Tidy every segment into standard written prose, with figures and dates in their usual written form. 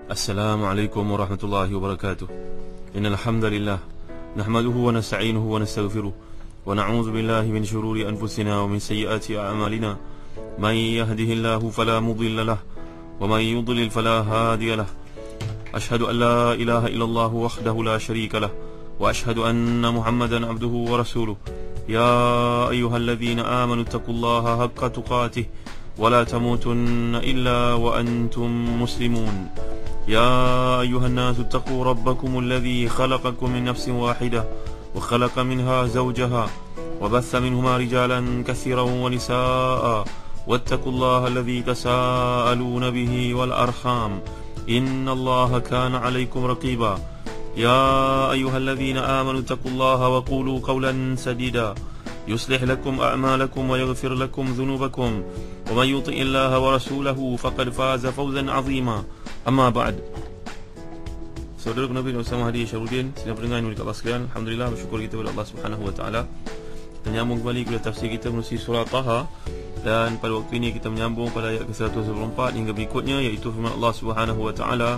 Assalamualaikum warahmatullahi wabarakatuh. Innal hamdalillah nahmaduhu wa nasta'inuhu wa nastaghfiruh wa na'udzu billahi min shururi anfusina wa min sayyiati a'malina. May yahdihillahu fala mudilla lahu wa may yudlil fala hadiya lahu. Ashhadu an la ilaha illallah wahdahu la sharika lahu wa ashhadu anna Muhammadan abduhu wa rasuluh. Ya ayyuhalladzina amanu taqullaha haqqa tuqatih wa la tamutunna illa wa antum muslimun. يا أيها الناس اتقوا ربكم الذي خلقكم من نفس واحدة وخلق منها زوجها وبث منهما رجالا كثيرا ونساء واتقوا الله الذي تساءلون به والأرحام إن الله كان عليكم رقيبا يا أيها الذين آمنوا اتقوا الله وقولوا قولا سديدا يصلح لكم أعمالكم ويغفر لكم ذنوبكم ومن يطع الله ورسوله فقد فاز فوزا عظيما. Amma ba'd. Saudara Nabi Muhammad Hadi Syarudin, sidang pendengar yang dimuliakan Allah sekalian, alhamdulillah bersyukur kita kepada Allah Subhanahu wa taala. Kita menyambung kembali kepada tafsir kita menerusi surah Taha, dan pada waktu ini kita menyambung pada ayat ke-124 hingga berikutnya, iaitu firman Allah Subhanahu wa taala,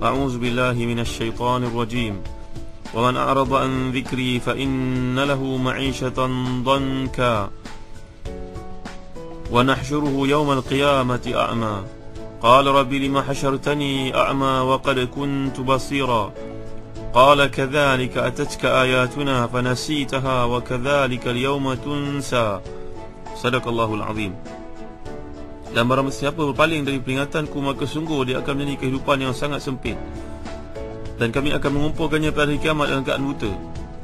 A'udzu billahi minasyaitonir rajim. Wa man a'rada an dzikri fa inna lahu ma'isyatan dhanka wa nahsyuruhu yawmal qiyamati a'ma. قال رب لما حشرتني أعمى وقد كنت بصيرا قال كذلك أتتك آياتنا فنسيتها وكذلك اليوم تنسى صدق الله العظيم. Dan barang siapa berpaling dari peringatanku, maka sungguh dia akan menjadi kehidupan yang sangat sempit, dan kami akan mengumpulkannya pada hari kiamat dalam keadaan buta.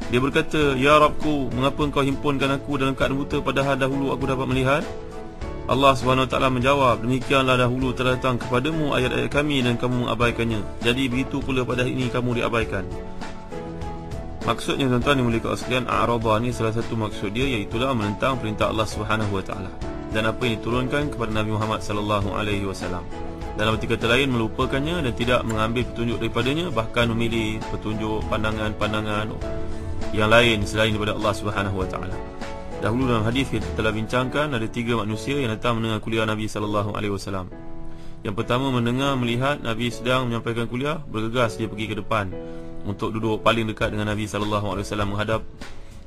Dia berkata, Ya Rabbku, mengapa engkau himpunkan aku dalam keadaan buta, padahal dahulu aku dapat melihat? Allah SWT menjawab, demikianlah dahulu telah datang kepadamu ayat-ayat kami dan kamu mengabaikannya. Jadi begitu pula pada hari ini kamu diabaikan. Maksudnya tuan-tuan yang mulia sekalian, a'rada ni salah satu maksud dia, iaitulah menentang perintah Allah SWT dan apa yang diturunkan kepada Nabi Muhammad SAW. Dalam arti kata lain, melupakannya dan tidak mengambil petunjuk daripadanya, bahkan memilih petunjuk pandangan-pandangan yang lain selain daripada Allah SWT. Dahulu dalam hadis kita telah bincangkan, ada 3 manusia yang datang mendengar kuliah Nabi SAW. Yang pertama mendengar melihat Nabi sedang menyampaikan kuliah, bergegas dia pergi ke depan untuk duduk paling dekat dengan Nabi SAW,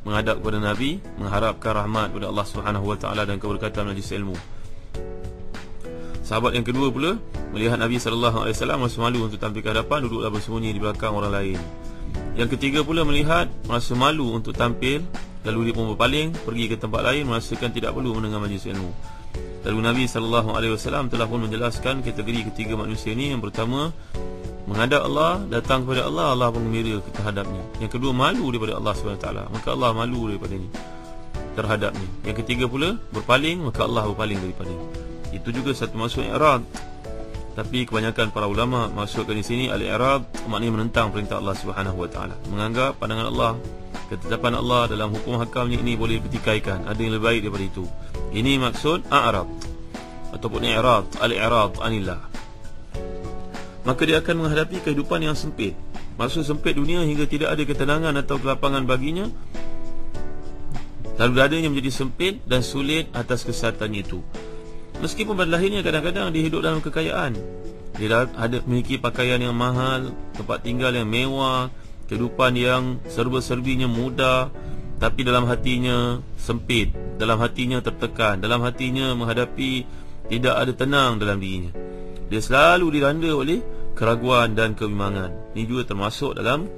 menghadap kepada Nabi, mengharapkan rahmat kepada Allah SWT dan keberkatan majlis ilmu. Sahabat yang kedua pula melihat Nabi SAW merasa malu untuk tampil ke hadapan, duduklah bersembunyi di belakang orang lain. Yang ketiga pula melihat, merasa malu untuk tampil, lalu dia pun berpaling pergi ke tempat lain, merasakan tidak perlu mendengar majlis ilmu. Lalu Nabi SAW telah pun menjelaskan kategori ketiga manusia ini. Yang pertama, menghadap Allah, datang kepada Allah, Allah pun gembira terhadapnya. Yang kedua, malu daripada Allah SWT, maka Allah malu daripadanya, terhadapnya. Yang ketiga pula, berpaling, maka Allah berpaling daripadanya. Itu juga satu maksud i'rad, tapi kebanyakan para ulama maksudkan di sini al-i'rad maknanya menentang perintah Allah SWT, menganggap pandangan Allah, ketetapan Allah dalam hukum hakamnya ini boleh dipertikaikan, ada yang lebih baik daripada itu. Ini maksud a'rad ataupun i'rad, al-i'rad anillah. Maka dia akan menghadapi kehidupan yang sempit. Maksud sempit dunia hingga tidak ada ketenangan atau kelapangan baginya. Lalu dadanya menjadi sempit dan sulit atas kesesatannya itu. Meskipun pada lahirnya kadang-kadang dia hidup dalam kekayaan, dia ada memiliki pakaian yang mahal, tempat tinggal yang mewah, kehidupan yang serba-serbinya mudah, tapi dalam hatinya sempit, dalam hatinya tertekan, dalam hatinya menghadapi tidak ada tenang dalam dirinya. Dia selalu dilanda oleh keraguan dan kebimbangan. Ini juga termasuk dalam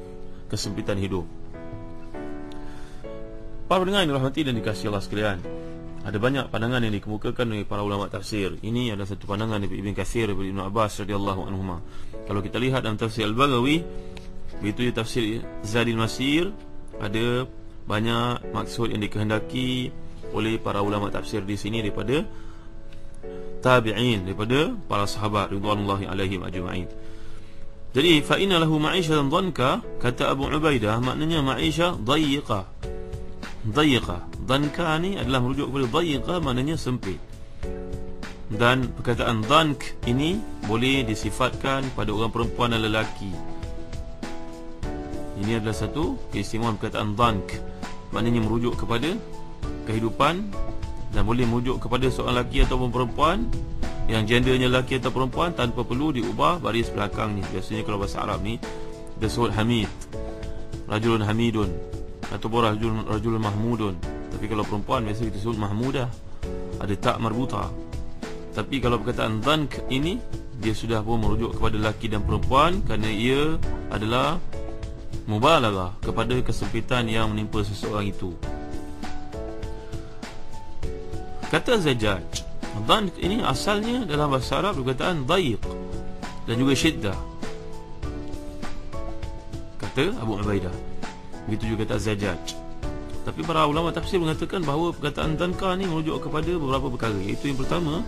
kesempitan hidup. Para pendengar yang dirahmati dan dikasihi Allah sekalian, ada banyak pandangan yang dikemukakan oleh para ulama tafsir. Ini adalah satu pandangan daripada Ibn Katsir, daripada Ibn Abbas radhiyallahu anhuma. Kalau kita lihat dalam tafsir Al-Baghawi, begitu dia tafsir Zadil Masir, ada banyak maksud yang dikehendaki oleh para ulama tafsir di sini daripada tabi'in, daripada para sahabat ridwanullahi alaihim ajma'in. Jadi fa inna lahu ma'isyatan dhanka, kata Abu Ubaidah, maknanya ma'isyah dhayiqah. Dhanka ni adalah merujuk kepada dhayiqah, maknanya sempit. Dan perkataan dhank ini boleh disifatkan pada orang perempuan dan lelaki. Ini adalah satu keistimewaan perkataan dhank, maknanya merujuk kepada kehidupan, dan boleh merujuk kepada seorang lelaki ataupun perempuan yang gendernya lelaki atau perempuan tanpa perlu diubah baris belakangnya. Biasanya kalau bahasa Arab ni dia sebut hamid, rajulun hamidun, ataupun rajulun mahmudun. Tapi kalau perempuan biasa kita sebut mahmudah, ada tak marbuta. Tapi kalau perkataan dhank ini, dia sudah pun merujuk kepada lelaki dan perempuan, kerana ia adalah mubalaghah kepada kesempitan yang menimpa seseorang itu. Kata zajaj, dhank ini asalnya dalam bahasa Arab perkataan dhaiq dan juga syiddah. Kata Abu Ubaidah. Begitu juga kata zajaj. Tapi para ulama tafsir mengatakan bahawa perkataan dhanka ni merujuk kepada beberapa perkara. Iaitu yang pertama,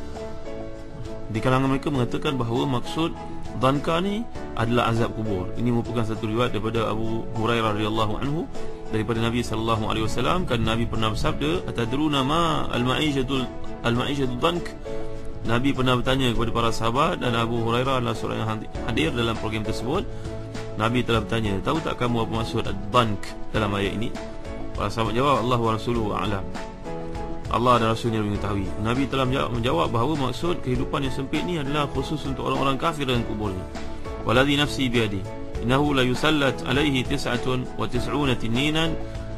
di kalangan mereka mengatakan bahawa maksud dhanka ni adalah azab kubur. Ini merupakan satu riwayat daripada Abu Hurairah radhiyallahu anhu daripada Nabi sallallahu alaihi wasallam, kan Nabi pernah bersabda, atadruna ma al-ma'ishatul dhank. Nabi pernah bertanya kepada para sahabat, dan Abu Hurairah adalah seorang yang hadir dalam program tersebut. Nabi telah bertanya, tahu tak kamu apa maksud ad-dhank dalam ayat ini? Para sahabat jawab, Allah wa rasuluhu a'lam. Allah dan Rasulnya lebih mengetahui. Nabi telah menjawab bahawa maksud kehidupan yang sempit ni adalah khusus untuk orang-orang kafir dan kuburnya. Waladhi nafsi biadi, innahu la yusallat alaihi 99 tinninan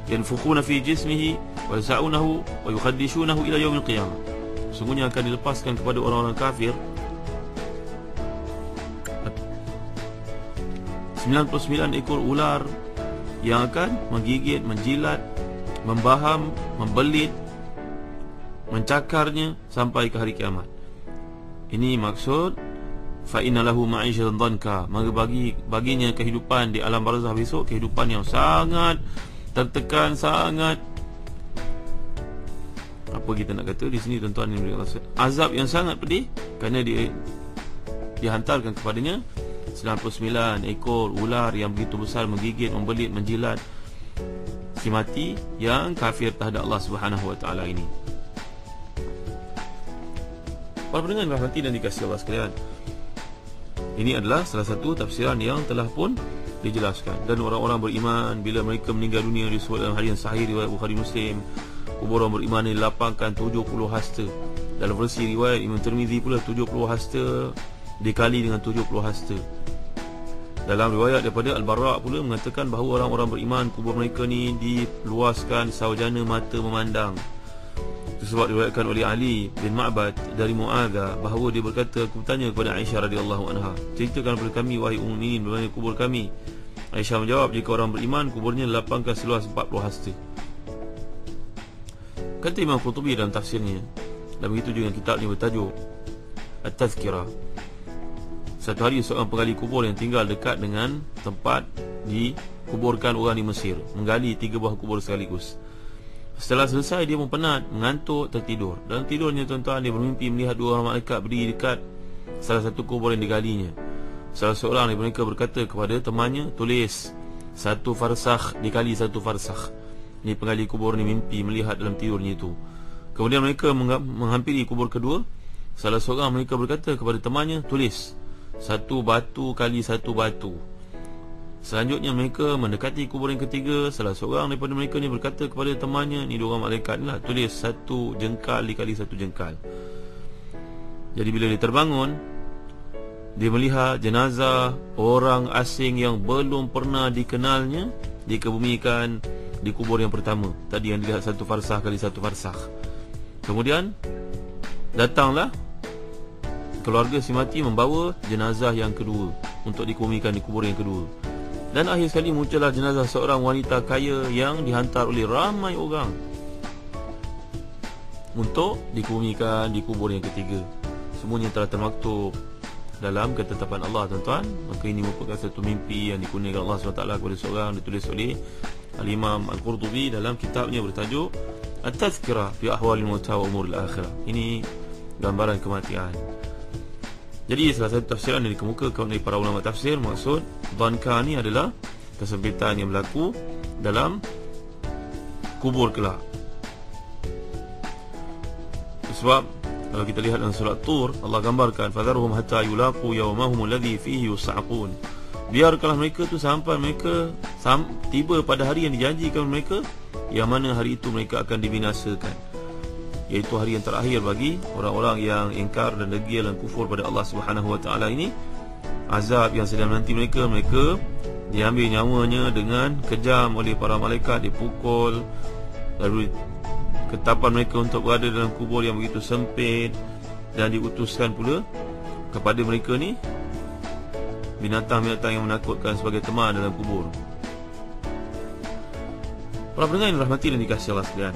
yanfukhuna fi jismihi wa yas'unahu wa yukhaddishunahu ila yaumil qiyamah. Sungguhnya akan dilepaskan kepada orang-orang kafir 99 ekor ular yang akan menggigit, menjilat, membaham, membelit, mencakarnya sampai ke hari kiamat. Ini maksud fa inna lahu ma'isyatan dhanka, maka baginya kehidupan di alam barzakh besok, kehidupan yang sangat tertekan, sangat, apa kita nak kata di sini tuan-tuan, ini azab yang sangat pedih, kerana dia dihantarkan kepadanya 99 ekor ular yang begitu besar, menggigit, membelit, menjilat si mati yang kafir terhadap Allah Subhanahu wa taala ini. Para pendengar yang dirahmati dan dikasihi Allah sekalian, ini adalah salah satu tafsiran yang telah pun dijelaskan. Dan orang-orang beriman bila mereka meninggal dunia, disebut dalam hadis sahih riwayat Bukhari Muslim, kubur orang beriman dilapangkan 70 hasta. Dalam versi riwayat Imam Tirmizi pula 70 hasta dikali dengan 70 hasta. Dalam riwayat daripada Al-Bara' pula mengatakan bahawa orang-orang beriman, kubur mereka ni diluaskan saujana mata memandang. Itu sebab diriwayatkan oleh Ali bin Ma'bad dari Mu'adzah bahawa dia berkata, aku bertanya kepada Aisyah radhiyallahu anha, ceritakan kepada kami wahai ummul mukminin bagaimana kubur kami. Aisyah menjawab, jika orang beriman, kuburnya dilapangkan seluas 40 hasta. Kata Imam Qurtubi dalam tafsirnya, dan begitu juga kitabnya bertajuk At-Tazkirah, satu hari seorang penggali kubur yang tinggal dekat dengan tempat dikuburkan orang di Mesir menggali 3 buah kubur sekaligus. Setelah selesai, dia pun penat, mengantuk, tertidur. Dalam tidurnya tuan-tuan, dia bermimpi melihat 2 orang malaikat berdiri dekat salah satu kubur yang digalinya. Salah seorang dari mereka berkata kepada temannya, tulis 1 farsakh dikali 1 farsakh. Ini penggali kubur ni mimpi melihat dalam tidurnya itu. Kemudian mereka menghampiri kubur kedua. Salah seorang mereka berkata kepada temannya, tulis 1 batu kali 1 batu. Selanjutnya mereka mendekati kubur yang ketiga. Salah seorang daripada mereka ni berkata kepada temannya, ni 2 orang malaikat ni lah, tulis 1 jengkal dikali 1 jengkal. Jadi bila dia terbangun, dia melihat jenazah orang asing yang belum pernah dikenalnya dikebumikan di kubur yang pertama. Tadi yang dilihat 1 farsakh kali 1 farsakh. Kemudian datanglah keluarga si mati membawa jenazah yang kedua untuk dikebumikan di kubur yang kedua. Dan akhir sekali muncullah jenazah seorang wanita kaya yang dihantar oleh ramai orang untuk dikebumikan di kubur yang ketiga. Semuanya telah termaktub dalam ketetapan Allah, tuan-tuan. Maka ini merupakan satu mimpi yang dikurniakan Allah SWT kepada seorang, ditulis oleh Al-Imam Al-Qurtubi dalam kitabnya bertajuk At-Tazkirah fi Ahwalil Mauta wa Umuril Akhirah. Ini gambaran kematian. Jadi salah satu tafsiran yang dikemukakan oleh para ulama tafsir, maksud dhanka ni adalah kesempitan yang berlaku dalam kubur kelak. Sebab kalau kita lihat dalam surat Tur, Allah gambarkan fadharhum hatta yulaqu yawmahum alladhi fihi yus'aqun. Biarkanlah mereka tu sampai mereka tiba pada hari yang dijanjikan mereka, yang mana hari itu mereka akan dibinasakan. iaitu hari yang terakhir bagi orang-orang yang ingkar dan degil dan kufur pada Allah Subhanahu wa taala ini. Azab yang sedang menanti mereka diambil nyawanya dengan kejam oleh para malaikat, dipukul, lalu ketapan mereka untuk berada dalam kubur yang begitu sempit, dan diutuskan pula kepada mereka ni binatang-binatang yang menakutkan sebagai teman dalam kubur. Para pendengar yang dirahmati dan dikasihi Allah sekalian,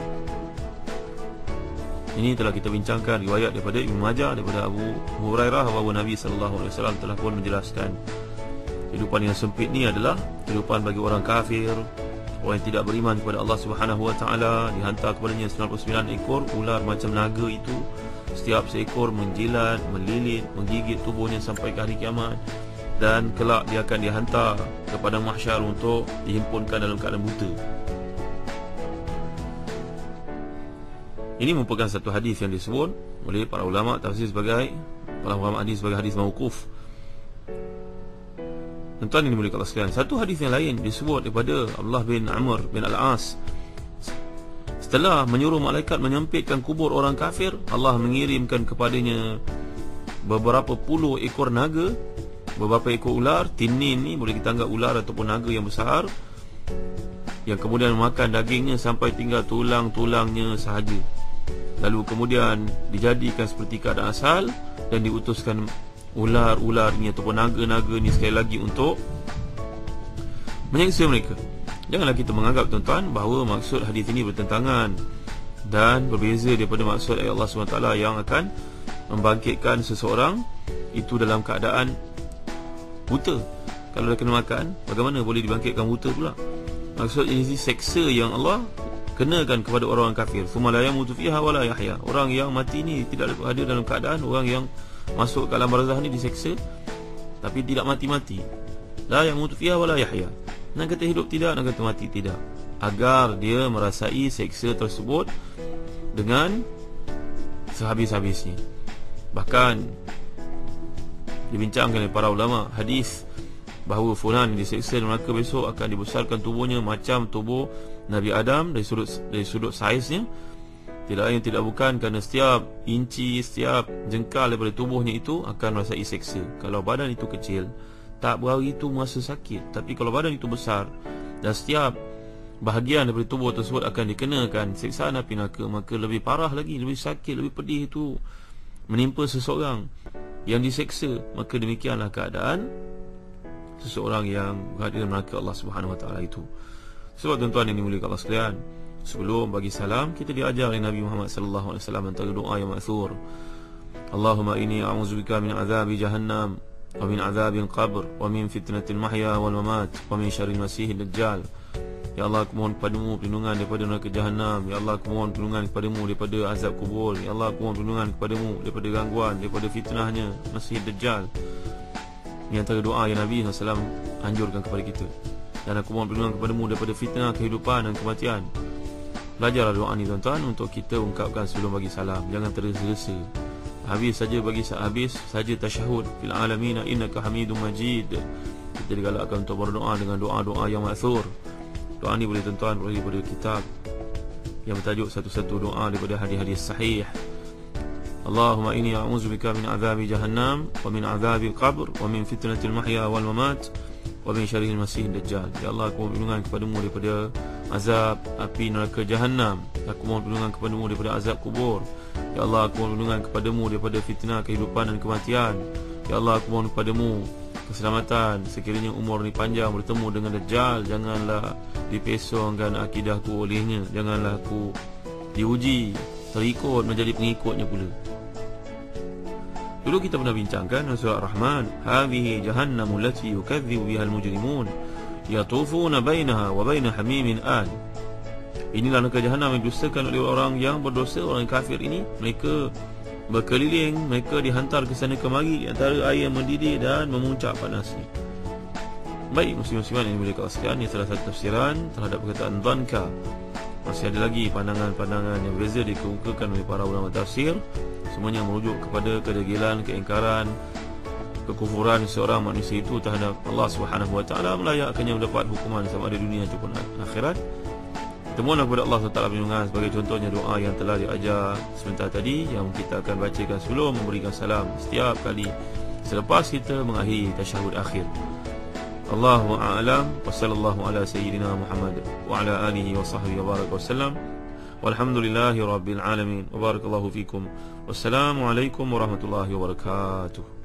ini telah kita bincangkan riwayat daripada Ibnu Majah, daripada Abu Hurairah, bahawa Nabi SAW telah pun menjelaskan kehidupan yang sempit ni adalah kehidupan bagi orang kafir, orang yang tidak beriman kepada Allah Subhanahu wa taala. Dihantar kepadanya 99 ekor ular macam naga itu, setiap seekor menjilat, melilit, menggigit tubuhnya sampai ke hari kiamat, dan kelak dia akan dihantar ke padang mahsyar untuk dihimpunkan dalam keadaan buta. Ini merupakan satu hadis yang disebut oleh para ulama tafsir sebagai, para ulama hadis sebagai hadis mauquf. Tuan-tuan ini boleh kata sekalian, satu hadis yang lain disebut daripada Abdullah bin Amr bin Al-As. Setelah menyuruh malaikat menyempitkan kubur orang kafir, Allah mengirimkan kepadanya beberapa puluh ekor naga, beberapa ekor ular. Tinin ni boleh kita anggap ular ataupun naga yang besar, yang kemudian memakan dagingnya sampai tinggal tulang-tulangnya sahaja. Lalu kemudian dijadikan seperti keadaan asal, dan diutuskan ular-ular ni ataupun naga-naga ni sekali lagi untuk menyiksa mereka. Janganlah kita menganggap, tuan-tuan, bahawa maksud hadis ini bertentangan dan berbeza daripada maksud ayat Allah SWT yang akan membangkitkan seseorang itu dalam keadaan buta. Kalau dah kena makan, bagaimana boleh dibangkitkan buta pula? Maksud ini seksa yang Allah kenakan kepada orang kafir. Tsumma la yamutu fiha wa la yahya. Orang yang mati ni tidak hadir dalam keadaan, orang yang masuk ke alam barzah ni diseksa tapi tidak mati-mati. La yamutu fiha wa la yahya. Nak kata hidup tidak, nak kata mati tidak, agar dia merasai seksa tersebut dengan sehabis-habisnya. Bahkan dibincangkan oleh para ulama hadis bahawa fulan diseksa di neraka besok akan dibesarkan tubuhnya macam tubuh Nabi Adam dari sudut saiznya. Tidak lain tidak bukan kerana setiap inci, setiap jengkal daripada tubuhnya itu akan merasai seksa. Kalau badan itu kecil, tak begitu merasa sakit. Tapi kalau badan itu besar dan setiap bahagian daripada tubuh tersebut akan dikenakan siksaan api neraka, maka lebih parah lagi, lebih sakit, lebih pedih itu menimpa seseorang yang diseksa. Maka demikianlah keadaan seseorang yang berada dalam neraka Allah Subhanahu wa taala itu. Sebab tuan-tuan yang dimuliakan Allah sekalian, sebelum bagi salam, kita diajar oleh Nabi Muhammad sallallahu alaihi wasallam antara doa yang ma'thur. Allahumma inni a'udzubika min azabi jahannam wa min azabil qabr wa min fitnatil mahya wal mamat wa min syarril masiihid dajjal. Ya Allah, aku mohon kepadamu perlindungan daripada neraka jahanam. Ya Allah, aku mohon perlindungan kepadamu daripada azab kubur. Ya Allah, aku mohon perlindungan kepadamu daripada gangguan, daripada fitnahnya Masiih Dajjal. Ini antara doa yang Nabi SAW anjurkan kepada kita. Dan aku mohon perlindungan kepadamu daripada fitnah kehidupan dan kematian. Belajarlah doa ni, tuan-tuan, untuk kita ungkapkan sebelum bagi salam. Jangan tergesa-gesa. Habis saja tasyahud fil alamin innaka hamidum majid. Kita digalakkan untuk berdoa dengan doa-doa yang ma'thur. Doa ni boleh, tuan-tuan, boleh daripada kitab yang bertajuk satu-satu doa daripada hadis-hadis sahih. Allahumma inni a'udzubika min azabi jahannam wa min azabil qabr wa min fitnatil mahya wal mamat wa min syarril masiihid dajjal. Ya Allah, aku mohon perlindungan kepadamu daripada azab api neraka jahanam. Aku mohon perlindungan kepadamu daripada azab kubur. Ya Allah, aku mohon perlindungan kepadamu daripada fitnah kehidupan dan kematian. Ya Allah, aku mohon kepadamu keselamatan sekiranya umur ni panjang bertemu dengan Dajjal. Janganlah dipesongkan akidahku olehnya. Janganlah aku diuji terikut menjadi pengikutnya pula. Dulu kita pernah bincangkan surah Ar-Rahman, hadhihi jahannamu allati yukadzibu biha al-mujrimun yatufuna bainaha wa baina hamimin an. Inilah neraka jahanam yang didustakan oleh orang yang berdosa, orang kafir ini. Mereka berkeliling, mereka dihantar ke sana kemari di antara air yang mendidih dan memuncak panasnya. Baik, muslim-musliman yang dimuliakan Allah sekalian, ini salah satu tafsiran terhadap perkataan dhanka. Masih ada lagi pandangan-pandangan yang berbeza dikemukakan oleh para ulama tafsir. Semuanya merujuk kepada kedegilan, keingkaran, kekufuran seorang manusia itu terhadap Allah Subhanahu wa taala, melayakkannya mendapat hukuman sama ada dunia ataupun akhirat. Kita mohon kepada Allah SWT perlindungan sebagai contohnya doa yang telah diajar sebentar tadi, yang kita akan bacakan sebelum memberikan salam setiap kali selepas kita mengakhiri tasyahud akhir. Allahu a'lam wa sallallahu ala sayyidina Muhammad wa ala alihi wa sahbihi wa baraka wasallam. Walhamdulillahi rabbil alamin wa barakallahu fikum. Wassalamu alaikum warahmatullahi wabarakatuh.